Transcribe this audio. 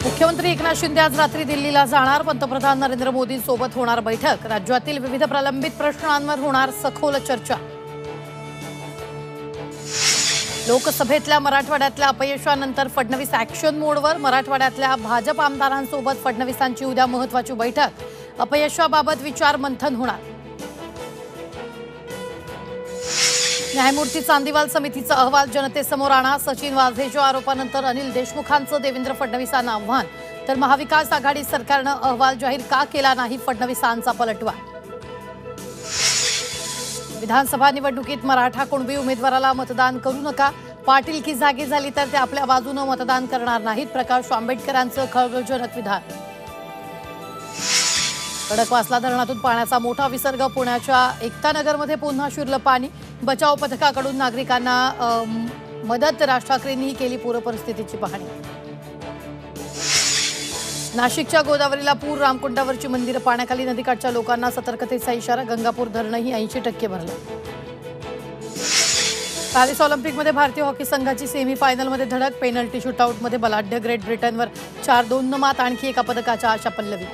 मुख्यमंत्री एकनाथ शिंदे आज रात्री दिल्लीला जाणार। पंतप्रधान नरेंद्र मोदींसोबत होणार बैठक। राज्यातील विविध प्रलंबित प्रश्नांवर होणार सखोल चर्चा। लोकसभेतल्या मराठवाड्यातल्या अपयशानंतर फडणवीस ॲक्शन मोडवर। मराठवाड्यातल्या भाजप आमदारांसोबत फडणवीसांची उद्या महत्त्वाची बैठक। अपयशाबाबत विचार मंथन होणार। न्यायमूर्ती चांदीवाल समितीचा अहवाल जनतेसमोर आणा। सचिन वाझेच्या आरोपानंतर अनिल देशमुखांचं देवेंद्र फडणवीसांना आव्हान। तर महाविकास आघाडी सरकारनं अहवाल जाहीर का केला नाही, फडणवीसांचा पलटवार। विधानसभा निवडणुकीत मराठा कुणबी उमेदवाराला मतदान करू नका। पाटील की जागी झाली तर ते आपल्या बाजूने मतदान करणार नाहीत। प्रकाश आंबेडकरांचं खळबळजनक विधान। खडकवासला धरणातून पाण्याचा मोठा विसर्ग। पुण्याच्या एकतानगरमध्ये पुन्हा शिरलं पाणी। बचाव पथकाकडून नागरिकांना मदत। राज ठाकरेंनी केली पूरपरिस्थितीची पाहणी। नाशिकच्या गोदावरीला पूर। रामकुंडावरची मंदिरं पाण्याखाली। नदीकाठच्या लोकांना सतर्कतेचा इशारा। गंगापूर धरणही 80% भरलं। पॅरिस ऑलिम्पिकमध्ये भारतीय हॉकी संघाची सेमीफायनलमध्ये धडक। पेनल्टी शूटआउटमध्ये बलाढ्य ग्रेट ब्रिटनवर 4-2 मात। आणखी एका पदकाच्या आशा पल्लवी।